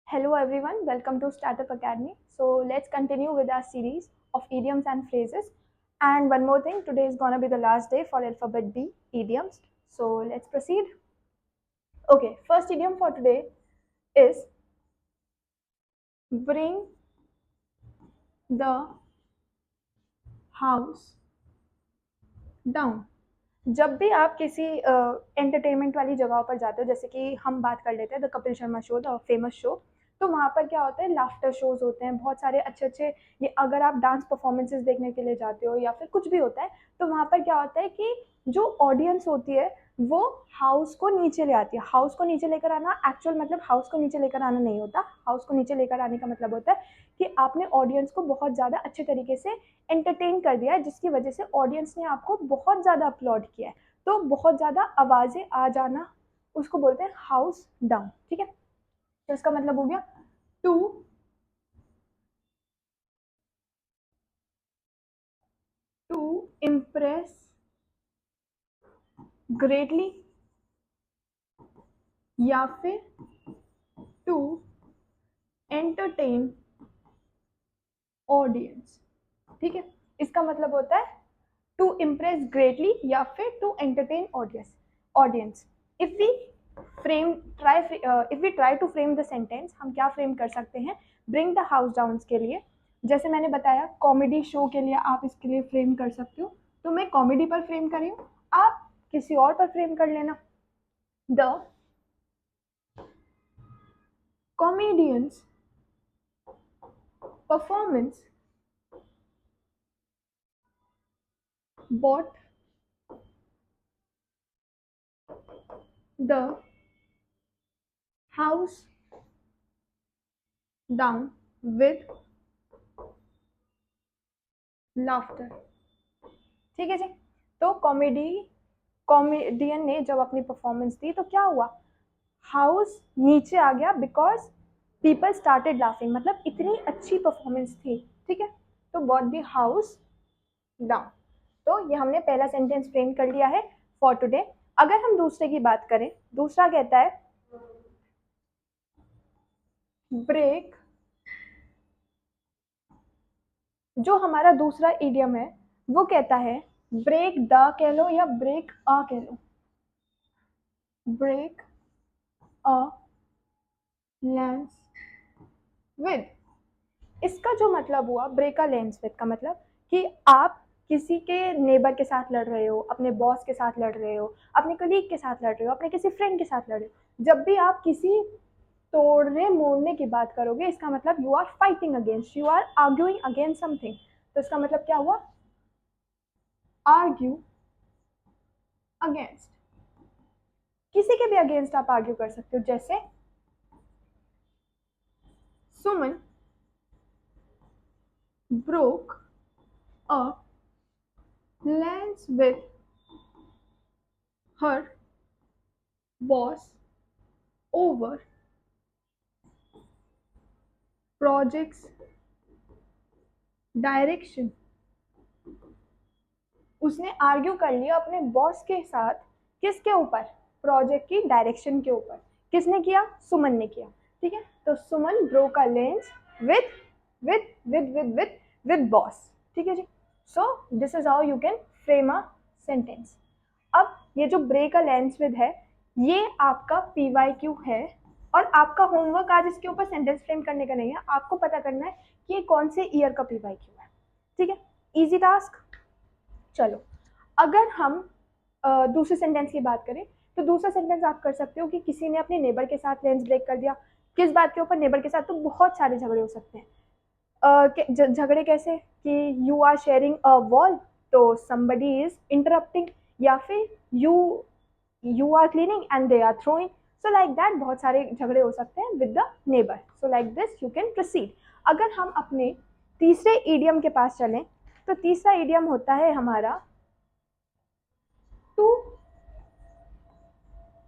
Hello everyone, welcome to Startup Academy. So let's continue with our series of idioms and phrases. And one more thing, today is gonna be the last day for alphabet B, idioms. So let's proceed. Okay, first idiom for today is bring the house down. जब भी आप किसी entertainment वाली जगह पर जाते हो, जैसे कि हम बात कर लेते हैं the Kapil Sharma show, the famous show, तो वहाँ पर क्या होता है, लाफ्टर शोज होते हैं, बहुत सारे अच्छे अच्छे। ये अगर आप डांस परफॉर्मेंसेस देखने के लिए जाते हो या फिर कुछ भी होता है, तो वहाँ पर क्या होता है कि जो ऑडियंस होती है वो हाउस को नीचे ले आती है। हाउस को नीचे लेकर आना एक्चुअल मतलब हाउस को नीचे लेकर आना नहीं होता। हाउस को नीचे लेकर आने का मतलब होता है कि आपने ऑडियंस को बहुत ज़्यादा अच्छे तरीके से एंटरटेन कर दिया है, जिसकी वजह से ऑडियंस ने आपको बहुत ज़्यादा अपलॉड किया है। तो बहुत ज़्यादा आवाज़ें आ जाना, उसको बोलते हैं हाउस डाउन। ठीक है, तो इसका मतलब हो गया टू टू इम्प्रेस ग्रेटली या फिर टू एंटरटेन ऑडियंस। ठीक है, इसका मतलब होता है टू इम्प्रेस ग्रेटली या फिर to entertain audience. If we frame try if we try to frame the sentence, हम क्या फ्रेम कर सकते हैं ब्रिंग द हाउस डाउन के लिए। जैसे मैंने बताया कॉमेडी शो के लिए आप इसके लिए फ्रेम कर सकते हो, तो मैं कॉमेडी पर फ्रेम कर रही हूँ, आप किसी और पर फ्रेम कर लेना। The comedians performance brought the house down with laughter। ठीक है जी, तो कॉमेडियन ने जब अपनी परफॉर्मेंस दी तो क्या हुआ, हाउस नीचे आ गया बिकॉज पीपल स्टार्टेड लाफिंग, मतलब इतनी अच्छी परफॉर्मेंस थी। ठीक है, तो बॉट द हाउस डाउन। तो ये हमने पहला सेंटेंस फ्रेम कर लिया है फॉर टुडे। अगर हम दूसरे की बात करें, दूसरा कहता है ब्रेक। जो हमारा दूसरा इडियम है वो कहता है ब्रेक द कह लो या ब्रेक अ कह लो, ब्रेक अ लेंस विद। इसका जो मतलब हुआ ब्रेक अ लेंस विद का मतलब कि आप किसी के नेबर के साथ लड़ रहे हो, अपने बॉस के साथ लड़ रहे हो, अपने कलीग के साथ लड़ रहे हो, अपने किसी फ्रेंड के साथ लड़ रहे हो। जब भी आप किसी तोड़ने मोड़ने की बात करोगे, इसका मतलब you are fighting against, you are arguing against something. तो इसका मतलब क्या हुआ, आर्ग्यू अगेंस्ट। किसी के भी अगेंस्ट आप आर्ग्यू कर सकते हो, जैसे Suman broke a lance with her boss over project's direction. उसने आर्ग्यू कर लिया अपने बॉस के साथ, किसके ऊपर, प्रोजेक्ट की डायरेक्शन के ऊपर। किसने किया, सुमन ने किया। ठीक है, तो Suman broke a lance with with with with with with boss. ठीक है जी, so this is how you can frame a sentence. अब ये जो ब्रेक अ लेंस विद है, ये आपका PYQ है, और आपका होमवर्क आज इसके ऊपर सेंटेंस फ्रेम करने का नहीं है, आपको पता करना है कि ये कौन से ईयर का PYQ है। ठीक है, इजी टास्क। चलो, अगर हम दूसरे सेंटेंस की बात करें, तो दूसरा सेंटेंस आप कर सकते हो कि किसी ने अपने नेबर के साथ लेंस ब्रेक कर दिया। किस बात के ऊपर, नेबर के साथ तो बहुत सारे झगड़े हो सकते हैं। झगड़े कैसे कि you are sharing a wall, तो समबडी इज इंटरप्टिंग, या फिर you you are cleaning and they are throwing. So like that बहुत सारे झगड़े हो सकते हैं with the neighbour. So like this you can proceed. अगर हम अपने तीसरे ईडियम के पास चलें, तो तीसरा ईडियम होता है हमारा टू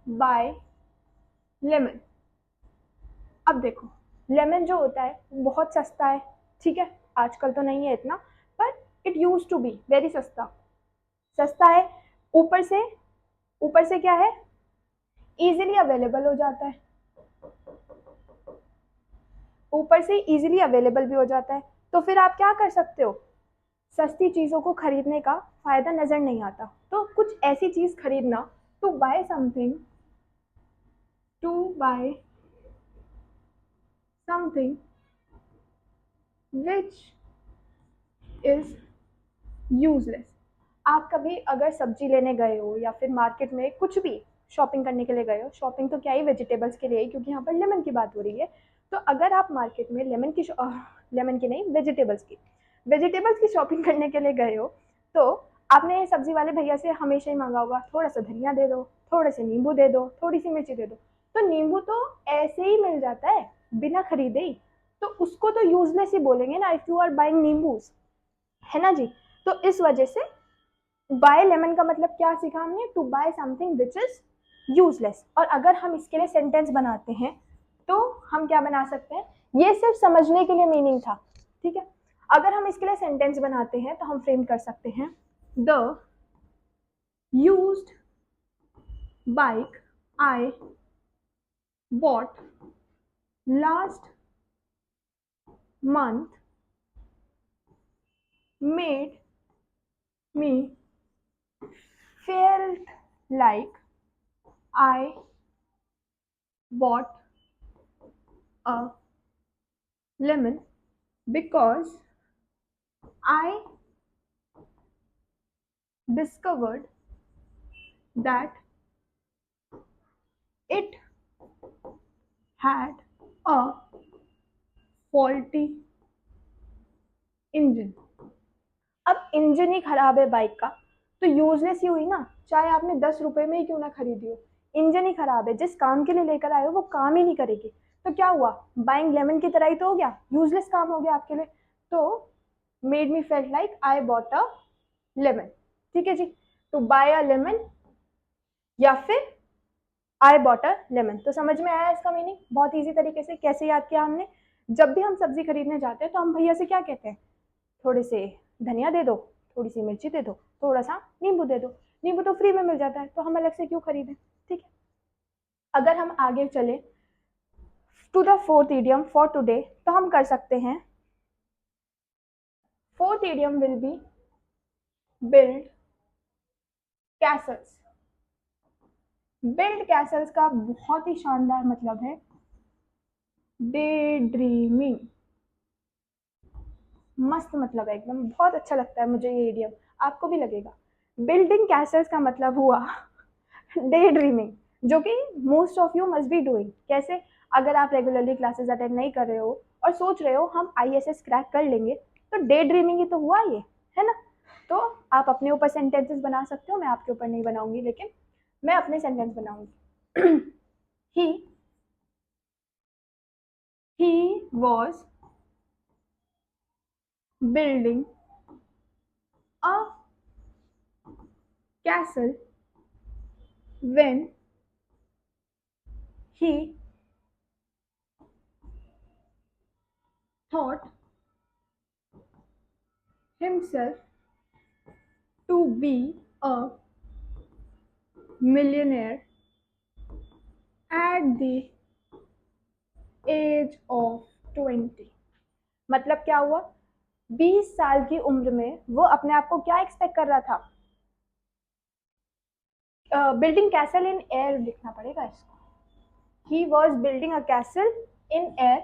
बाय लेमन। अब देखो, लेमन जो होता है बहुत सस्ता है। ठीक है, आजकल तो नहीं है इतना, पर it use to be very सस्ता। सस्ता है, ऊपर से ऊपर से क्या है, इजीली अवेलेबल हो जाता है। ऊपर से इजीली अवेलेबल भी हो जाता है। तो फिर आप क्या कर सकते हो, सस्ती चीज़ों को खरीदने का फ़ायदा नज़र नहीं आता, तो कुछ ऐसी चीज़ खरीदना, to buy something, to buy something which is useless. आप कभी अगर सब्जी लेने गए हो या फिर मार्केट में कुछ भी शॉपिंग करने के लिए गए हो, शॉपिंग तो क्या ही वेजिटेबल्स के लिए ही, क्योंकि यहाँ पर लेमन की बात हो रही है। तो अगर आप मार्केट में लेमन की नहीं, वेजिटेबल्स की शॉपिंग करने के लिए गए हो, तो आपने सब्जी वाले भैया से हमेशा ही मांगा होगा, थोड़ा सा धनिया दे दो, थोड़े से नींबू दे दो, थोड़ी सी मिर्ची दे दो। तो नींबू तो ऐसे ही मिल जाता है बिना खरीदे ही, तो उसको तो यूजलेस ही बोलेंगे ना, इफ यू आर बाइंग नींबूज, है ना जी। तो इस वजह से बाय लेमन का मतलब क्या सीखा हमने, to buy something which is useless. और अगर हम इसके लिए सेंटेंस बनाते हैं तो हम क्या बना सकते हैं, ये सिर्फ समझने के लिए मीनिंग था, ठीक है। अगर हम इसके लिए सेंटेंस बनाते हैं तो हम फ्रेम कर सकते हैं, the used bike I bought last month made me felt like I bought a lemon because I discovered that it had a faulty engine। अब इंजन ही खराब है बाइक का, तो यूजलेस ही हुई ना, चाहे आपने 10 रुपए में ही क्यों ना खरीदी हो। इंजन ही खराब है, जिस काम के लिए लेकर आए हो वो काम ही नहीं करेगी, तो क्या हुआ, बाइंग लेमन की तरह ही तो हो गया, यूजलेस काम हो गया आपके लिए। तो made me felt like I bought a lemon, ठीक है जी। टू बाय अ लेमन या फिर आई बॉट अ लेमन, तो समझ में आया इसका मीनिंग बहुत इजी तरीके से। कैसे याद किया हमने, जब भी हम सब्जी खरीदने जाते हैं तो हम भैया से क्या कहते हैं, थोड़े से धनिया दे दो, थोड़ी सी मिर्ची दे दो, थोड़ा सा नींबू दे दो। नींबू तो फ्री में मिल जाता है, तो हम अलग से क्यों खरीदें, ठीक है। अगर हम आगे चले to the fourth idiom for today, तो हम कर सकते हैं, fourth idiom will be build castles. Build castles का बहुत ही शानदार मतलब है डे ड्रीमिंग। मस्त मतलब है एकदम, बहुत अच्छा लगता है मुझे ये इडियम, आपको भी लगेगा। बिल्डिंग कैसल्स का मतलब हुआ डे ड्रीमिंग, जो कि most of you must be doing. कैसे, अगर आप रेगुलरली क्लासेस अटेंड नहीं कर रहे हो और सोच रहे हो हम आईएसएस क्रैक कर लेंगे, तो डे ड्रीमिंग ही तो हुआ ये, है ना। तो आप अपने ऊपर सेंटेंसेस बना सकते हो, मैं आपके ऊपर नहीं बनाऊंगी, लेकिन मैं अपने सेंटेंस बनाऊंगी। ही he was building a castle when he thought himself to be a millionaire at the age of 20। मतलब क्या हुआ, 20 साल की उम्र में वो अपने आप को क्या एक्सपेक्ट कर रहा था, बिल्डिंग कैसल इन एयर लिखना पड़ेगा इसको, he was building a castle in air.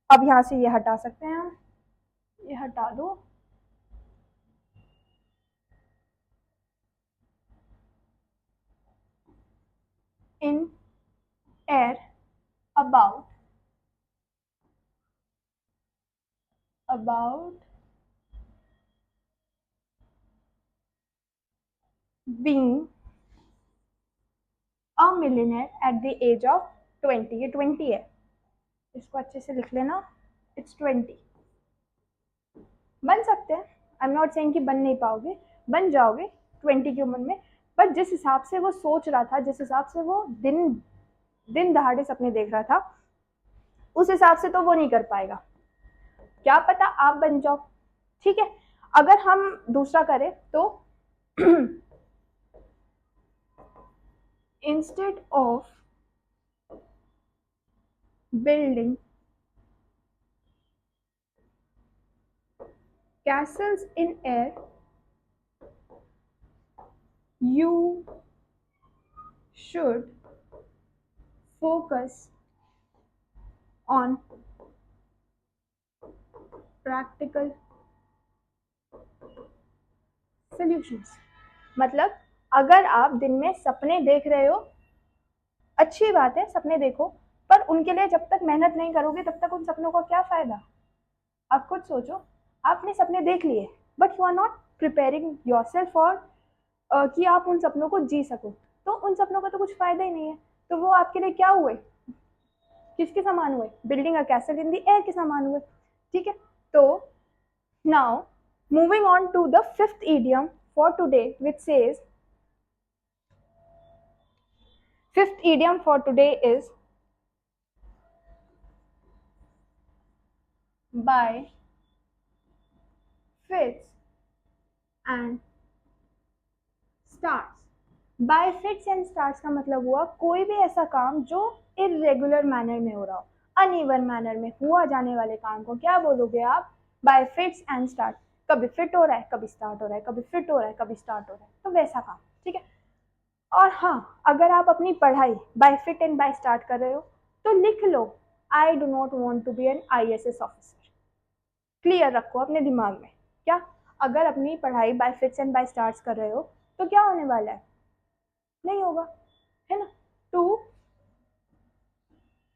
अब यहां से ये हटा सकते हैं हम, ये हटा दो, in air about about being a millionaire at the age of 20। ये 20 है, इसको अच्छे से लिख लेना, इट्स 20। बन सकते हैं, आई एम नॉट सेइंग कि बन नहीं पाओगे, बन जाओगे 20 की उम्र में, पर जिस हिसाब से वो सोच रहा था, जिस हिसाब से वो दिन दिन दहाड़े सपने देख रहा था, उस हिसाब से तो वो नहीं कर पाएगा। क्या पता आप बन जाओ, ठीक है। अगर हम दूसरा करें तो instead of building castles in air, you should focus on practical solutions. मतलब अगर आप दिन में सपने देख रहे हो, अच्छी बात है, सपने देखो, पर उनके लिए जब तक मेहनत नहीं करोगे तब तक उन सपनों का क्या फायदा। आप खुद सोचो, आपने सपने देख लिए but you are not preparing yourself for कि आप उन सपनों को जी सको, तो उन सपनों का तो कुछ फायदा ही नहीं है। तो वो आपके लिए क्या हुए, किसके समान हुए, building a castle in the air के समान हुए। ठीक है, तो now moving on to the fifth idiom for today which says, fifth idiom for today is by fits and starts. By fits and starts का मतलब हुआ कोई भी ऐसा काम जो इरेगुलर मैनर में हो रहा हो, अनइवन मैनर में हुआ जाने वाले काम को क्या बोलोगे आप, बाय फिट्स एंड स्टार्ट। कभी फिट हो रहा है, कभी स्टार्ट हो रहा है, कभी फिट हो रहा है, कभी स्टार्ट हो रहा है, तो वैसा काम। ठीक है, और हाँ, अगर आप अपनी पढ़ाई by fit and by start कर रहे हो तो लिख लो, I do not want to be an IAS officer. Clear रखो अपने दिमाग में, क्या अगर अपनी पढ़ाई by fits and by starts कर रहे हो तो क्या होने वाला है, नहीं होगा, है ना। To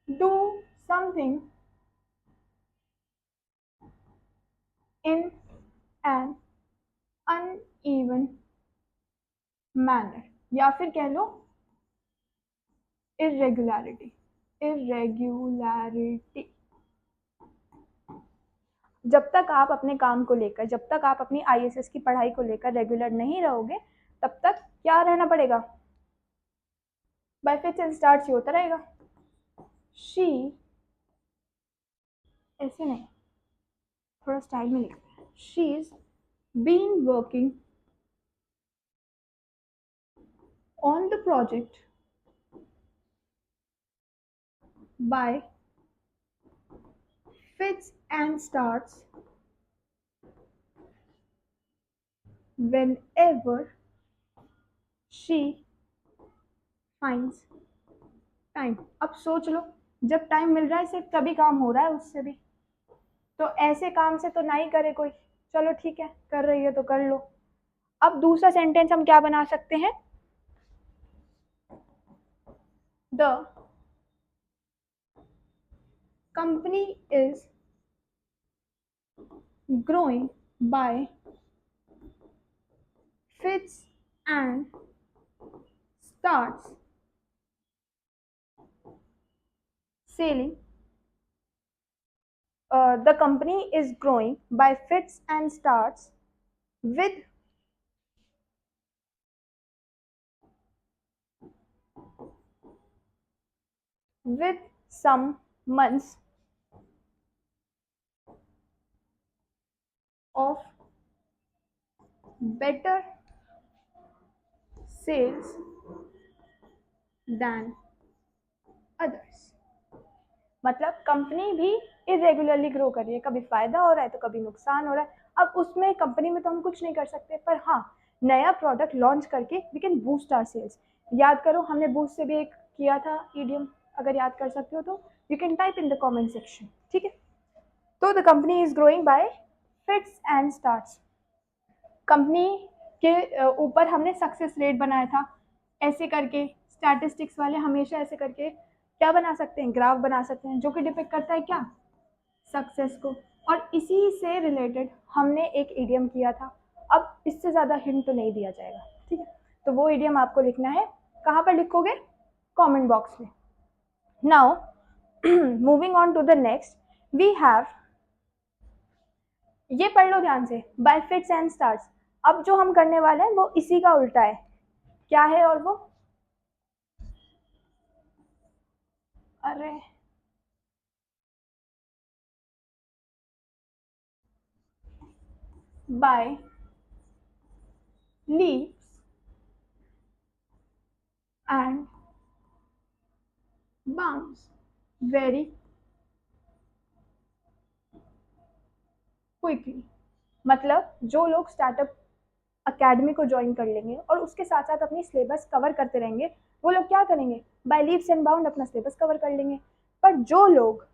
do something in an uneven manner, या फिर कह लो इरेगुलरिटी, इरेगुलरिटी। जब तक आप अपने काम को लेकर, जब तक आप अपनी IAS की पढ़ाई को लेकर रेगुलर नहीं रहोगे तब तक क्या रहना पड़ेगा, बाय फिट्स एंड स्टार्ट्स ही होता रहेगा। शी, ऐसे नहीं, थोड़ा स्टाइल में लिखते हैं, she is been working on the project by fits and starts whenever she finds time. अब सोच लो, जब टाइम मिल रहा है सिर्फ तभी काम हो रहा है उससे भी, तो ऐसे काम से तो ना ही करे कोई। चलो ठीक है, कर रही है तो कर लो। अब दूसरा सेंटेंस हम क्या बना सकते हैं, the company is growing by fits and starts, selling. The company is growing by fits and starts with some months of better sales than others. मतलब कंपनी भी इरेगुलरली ग्रो कर रही है, कभी फायदा हो रहा है तो कभी नुकसान हो रहा है। अब उसमें कंपनी में तो हम कुछ नहीं कर सकते, पर हाँ, नया प्रोडक्ट लॉन्च करके we can boost our sales. याद करो, हमने बूस्ट से भी एक किया था ईडियम, अगर याद कर सकते हो तो you can type in the comment section. ठीक है, तो the company is growing bye fits and starts. Company के ऊपर हमने सक्सेस रेट बनाया था, ऐसे करके स्टैटिस्टिक्स वाले हमेशा ऐसे करके क्या बना सकते हैं, ग्राफ बना सकते हैं, जो कि डिपिक्ट करता है क्या, सक्सेस को। और इसी से रिलेटेड हमने एक इडियम किया था। अब इससे ज़्यादा हिंट तो नहीं दिया जाएगा, ठीक है। तो वो इडियम आपको लिखना है, कहाँ पर लिखोगे, कमेंट बॉक्स में। Now moving on to the next, we have, ये पढ़ लो ध्यान से, बाय फिट्स एंड स्टार्ट्स। अब जो हम करने वाले हैं वो इसी का उल्टा है, क्या है, और वो, अरे by leaps and bounds, very quickly, मतलब जो लोग स्टार्टअप अकेडमी को ज्वाइन कर लेंगे और उसके साथ साथ अपनी सिलेबस कवर करते रहेंगे, वो लोग क्या करेंगे, बाय लीप्स एंड बाउंड अपना सिलेबस कवर कर लेंगे। पर जो लोग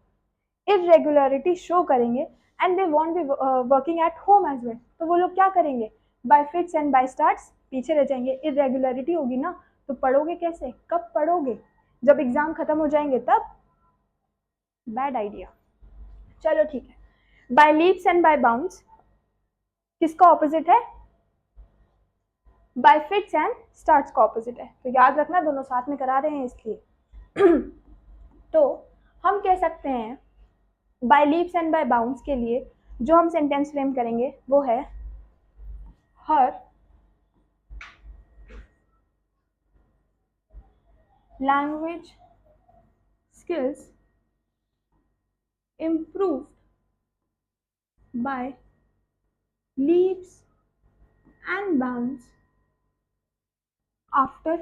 इरेगुलरिटी शो करेंगे and they won't be working at home as well, तो वो लोग क्या करेंगे, by fits and by starts पीछे रह जाएंगे। इरेगुलरिटी होगी ना, तो पढ़ोगे कैसे, कब पढ़ोगे, जब एग्जाम खत्म हो जाएंगे तब। Bad idea. चलो ठीक है, by leaps and by bounds किसका ऑपोजिट है, बाय फिट्स एंड स्टार्ट्स का ऑपोजिट है, तो याद रखना दोनों साथ में करा रहे हैं इसलिए। तो हम कह सकते हैं by leaps and by bounds के लिए जो हम सेंटेंस फ्रेम करेंगे वो है, हर language skills improved by leaps and bounds after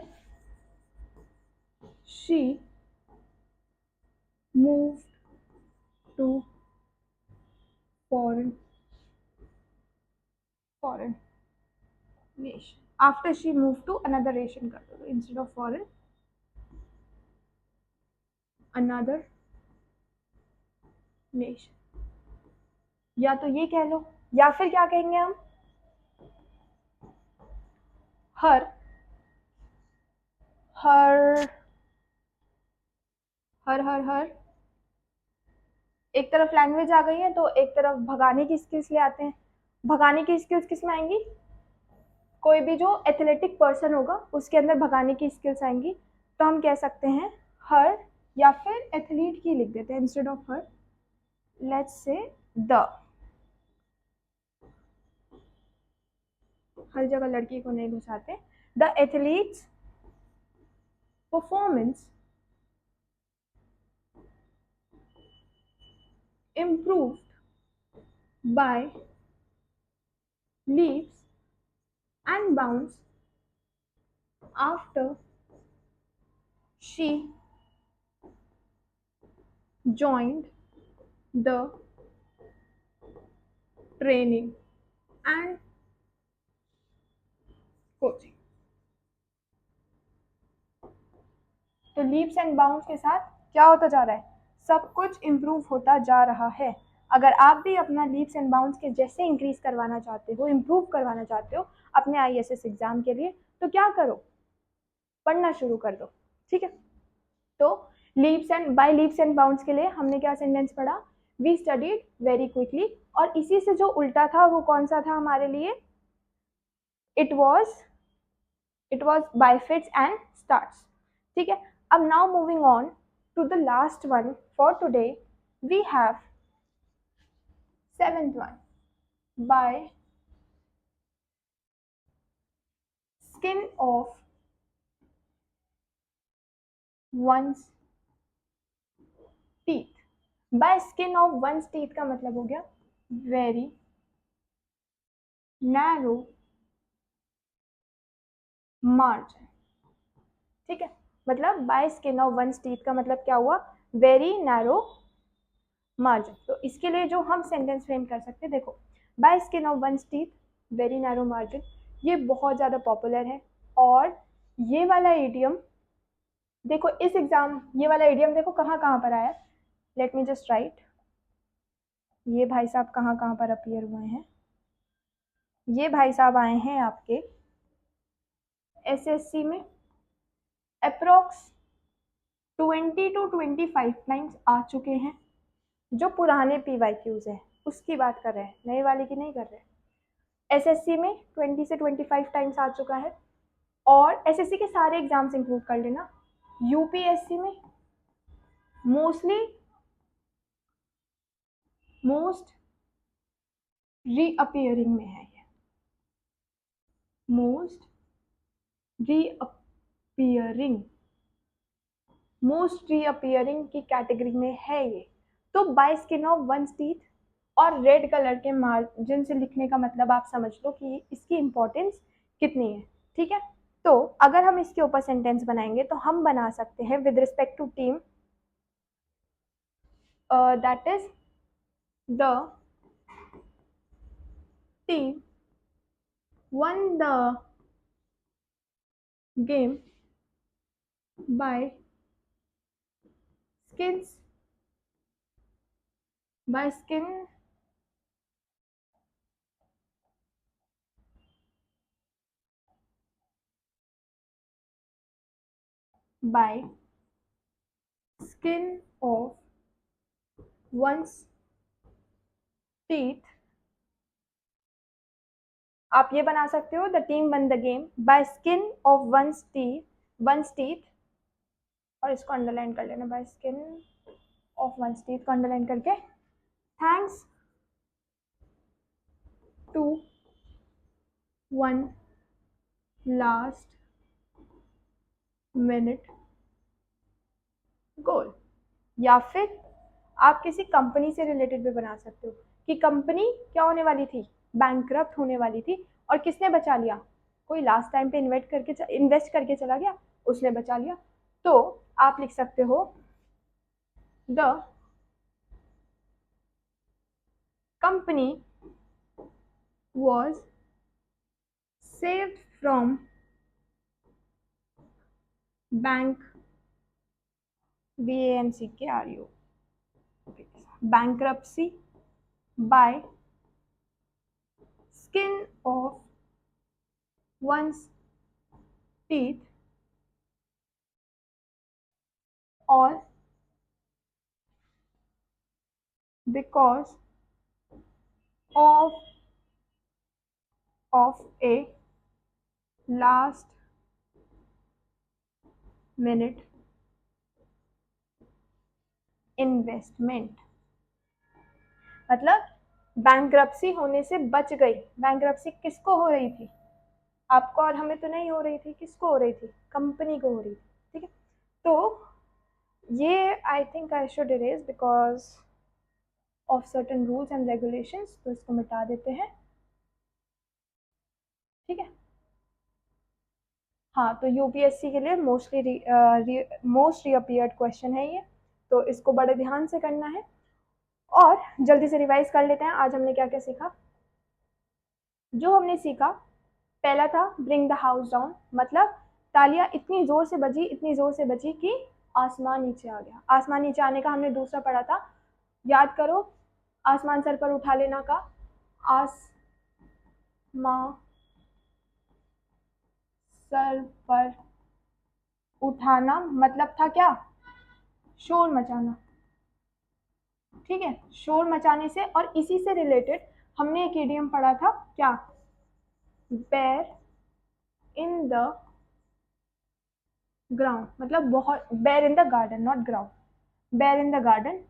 she moved to foreign nation. After she moved to another nation कर दो, instead of foreign another nation, या तो ये कह लो या फिर क्या कहेंगे हम, हर हर हर हर हर एक तरफ लैंग्वेज आ गई है तो एक तरफ भगाने की स्किल्स ले आते हैं। भगाने की स्किल्स किस में आएंगी, कोई भी जो एथलेटिक पर्सन होगा उसके अंदर भगाने की स्किल्स आएंगी, तो हम कह सकते हैं हर, या फिर एथलीट की लिख देते हैं instead of her, let's say the, हर जगह लड़की को नहीं घुसाते, the athletes performance improved by leaps and bounds after she joined the training and coaching। तो लीप्स एंड बाउंड्स के साथ क्या होता जा रहा है, सब कुछ इम्प्रूव होता जा रहा है। अगर आप भी अपना लीप्स एंड बाउंड्स के जैसे इंक्रीज करवाना चाहते हो, इम्प्रूव करवाना चाहते हो अपने IAS एग्जाम के लिए, तो क्या करो, पढ़ना शुरू कर दो। ठीक है, तो leaps and by leaps and bounds के लिए हमने क्या सेंटेंस पढ़ा, वी स्टडीड वेरी क्विकली, और इसी से जो उल्टा था वो कौन सा था हमारे लिए, it was by fits and starts. ठीक है, अब now moving on to the last one for today, we have 7th one, by skin of one's teeth। By skin of one's teeth का मतलब हो गया वेरी नैरो मार्जिन। ठीक है, मतलब bye skin of one's teeth का मतलब क्या हुआ, वेरी नैरो मार्जिन। तो इसके लिए जो हम सेंटेंस फ्रेम कर सकते हैं, देखो bye skin of one's teeth very narrow margin, ये बहुत ज़्यादा पॉपुलर है। और ये वाला इडियम देखो इस एग्जाम, ये वाला इडियम देखो कहाँ कहाँ पर आया, लेट मी जस्ट राइट, ये भाई साहब कहाँ कहाँ पर अपीयर हुए हैं, ये भाई साहब आए हैं आपके SSC में, अप्रोक्स 20 to 25 टाइम्स आ चुके हैं। जो पुराने PYQs हैं उसकी बात कर रहे हैं, नए वाले की नहीं कर रहे। SSC में 20 से 25 टाइम्स आ चुका है, और SSC के सारे एग्जाम्स इंक्लूड कर लेना। UPSC में मोस्ट रीअपियरिंग में है, ये मोस्ट रीअपियरिंग की कैटेगरी में है ये। तो bye skin of one's teeth और रेड कलर के मार्जिन से लिखने का मतलब आप समझ लो कि इसकी इंपॉर्टेंस कितनी है। ठीक है, तो अगर हम इसके ऊपर सेंटेंस बनाएंगे तो हम बना सकते हैं with respect to team, that is the team won the game by skins by skin by skin of one's teeth. आप ये बना सकते हो, the team won the game by skin of one's teeth, और इसको अंडरलाइन कर लेना, by skin of one's teeth को अंडरलाइन करके, thanks to one last minute goal. या फिर आप किसी कंपनी से रिलेटेड भी बना सकते हो कि कंपनी क्या होने वाली थी, बैंकरप्ट होने वाली थी, और किसने बचा लिया, कोई लास्ट टाइम पे इन्वेस्ट करके चला गया, उसने बचा लिया। तो आप लिख सकते हो the company was saved from bankruptcy by skin of one's teeth or because of a last minute investment. मतलब बैंक्रप्सी होने से बच गई। बैंक्रप्सी किसको हो रही थी, आपको और हमें तो नहीं हो रही थी, किसको हो रही थी, कंपनी को हो रही थी। ठीक है, तो ये I think I should erase because of certain rules and regulations, तो इसको मिटा देते हैं। ठीक है, हाँ, तो यूपीएससी के लिए मोस्ट रीअपियर्ड क्वेश्चन है ये, तो इसको बड़े ध्यान से करना है। और जल्दी से रिवाइज कर लेते हैं, आज हमने क्या क्या सीखा। जो हमने सीखा, पहला था ब्रिंग द हाउस डाउन, मतलब तालियां इतनी जोर से बजी कि आसमान नीचे आ गया। आसमान नीचे आने का हमने दूसरा पढ़ा था, याद करो, आसमान सर पर उठा लेना का, आसमान सर पर उठाना मतलब था क्या, शोर मचाना। ठीक है, शोर मचाने से, और इसी से रिलेटेड हमने एक इडियम पढ़ा था क्या, बेर इन द ग्राउंड, मतलब बहुत, बेर in the garden, not ground, बेर इन द गार्डन,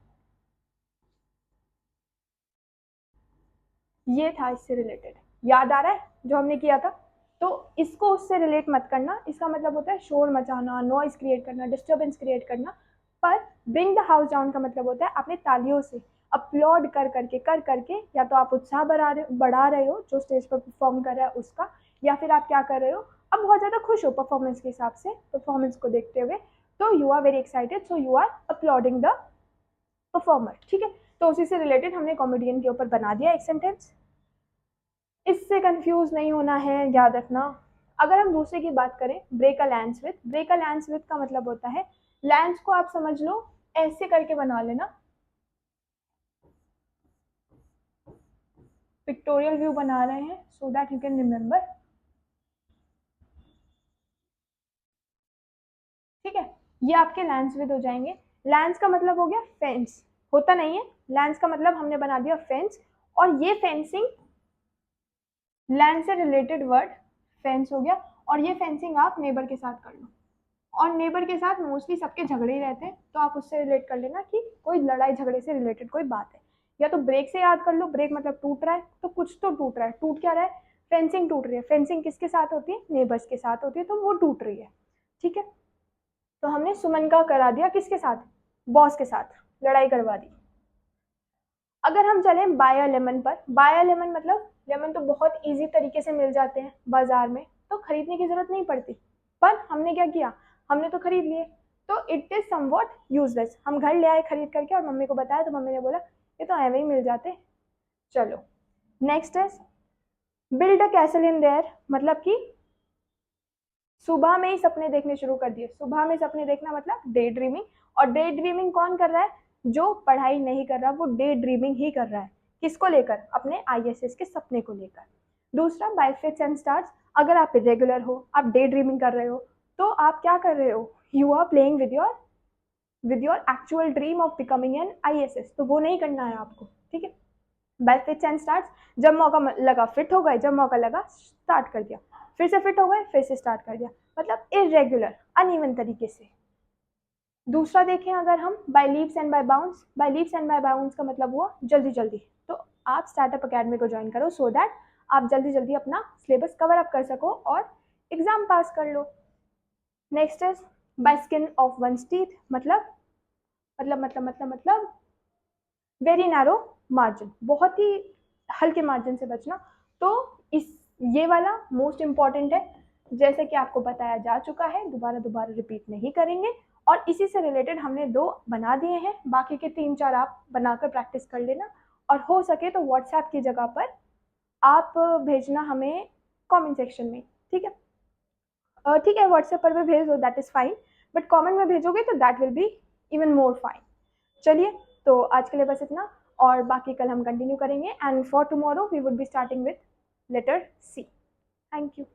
ये था इससे रिलेटेड। याद आ रहा है जो हमने किया था। तो इसको उससे रिलेट मत करना, इसका मतलब होता है शोर मचाना, नॉइज क्रिएट करना, डिस्टर्बेंस क्रिएट करना। पर ब्रिंग द हाउस डाउन का मतलब होता है अपने तालियों से अपलॉड कर करके या तो आप उत्साह बढ़ा रहे हो जो स्टेज पर परफॉर्म कर रहा है उसका, या फिर आप क्या कर रहे हो, अब बहुत ज़्यादा खुश हो परफॉर्मेंस के हिसाब से, परफॉर्मेंस को देखते हुए, तो you are very excited, so you are uploading the performer. ठीक है, तो उसी से रिलेटेड हमने कॉमेडियन के ऊपर बना दिया एक सेंटेंस। इससे कंफ्यूज नहीं होना है, याद रखना। अगर हम दूसरे की बात करें, break a lance with, break a lance with का मतलब होता है, लैंस को आप समझ लो ऐसे करके बना लेना, पिक्टोरियल व्यू बना रहे हैं so that you can remember. ठीक है, ये आपके लैंस विद हो जाएंगे। लैंस का मतलब हो गया फेंस, होता नहीं है, लैंस का मतलब हमने बना दिया फेंस, और ये फेंसिंग, लैंड से रिलेटेड वर्ड फेंस हो गया, और ये फेंसिंग आप नेबर के साथ कर लो, और नेबर के साथ मोस्टली सबके झगड़े ही रहते हैं, तो आप उससे रिलेट कर लेना कि कोई लड़ाई झगड़े से रिलेटेड कोई बात है। या तो ब्रेक से याद कर लो, ब्रेक मतलब टूट रहा है, तो कुछ तो टूट रहा है, टूट क्या रहा है, फेंसिंग टूट रही है। फेंसिंग किसके साथ होती है, नेबर्स के साथ होती है, तो वो टूट रही है। ठीक है, तो हमने सुमन का करा दिया किसके साथ, बॉस के साथ, लड़ाई करवा दी। अगर हम चले बाय अ लेमन पर, बाय अ लेमन मतलब लेमन तो बहुत इजी तरीके से मिल जाते हैं बाजार में, तो खरीदने की जरूरत नहीं पड़ती, पर हमने क्या किया, हमने तो खरीद लिए, तो इट इज समवॉट यूजलेस। हम घर ले आए खरीद करके और मम्मी को बताया, तो मम्मी ने बोला ये तो ऐवे ही मिल जाते। चलो next is build a castle in their, मतलब कि सुबह में ही सपने देखने शुरू कर दिए। सुबह में सपने देखना मतलब डे ड्रीमिंग, और डे ड्रीमिंग कौन कर रहा है? जो पढ़ाई नहीं कर रहा वो डे ड्रीमिंग ही कर रहा है। किसको लेकर? अपने आईएएस के सपने को लेकर। दूसरा, बाय फिट्स एंड स्टार्ट्स, अगर आप इरेगुलर हो, आप डे ड्रीमिंग कर रहे हो, तो आप क्या कर रहे हो? You are playing with your actual dream of becoming an IAS, तो वो नहीं करना है आपको, ठीक है। बाय फिट्स एंड स्टार्ट्स, जब मौका लगा फिट हो गए, जब मौका लगा स्टार्ट कर दिया, फिर से फिट हो गए, फिर से स्टार्ट कर दिया, मतलब इरेगुलर, अनइवन तरीके से। दूसरा देखें अगर हम, by leaps and by bounds, by leaps and by bounds का मतलब हुआ जल्दी जल्दी। तो आप स्टार्टअप अकेडमी को ज्वाइन करो सो दैट आप जल्दी जल्दी अपना सिलेबस कवर अप कर सको और एग्जाम पास कर लो। Next is by skin of one's teeth, मतलब वेरी नैरो मार्जिन, बहुत ही हल्के मार्जिन से बचना। तो इस ये वाला मोस्ट इम्पॉर्टेंट है, जैसे कि आपको बताया जा चुका है, दोबारा दोबारा रिपीट नहीं करेंगे। और इसी से रिलेटेड हमने 2 बना दिए हैं, बाकी के 3-4 आप बनाकर प्रैक्टिस कर लेना। और हो सके तो व्हाट्सएप की जगह पर आप भेजना हमें कमेंट सेक्शन में, ठीक है। ठीक है, व्हाट्सएप पर भी भेज दो, that is fine, but comment में भेजोगे तो that will be even more fine. चलिए, तो आज के लिए बस इतना, और बाकी कल हम कंटिन्यू करेंगे। And for tomorrow we would be starting with letter C. Thank you.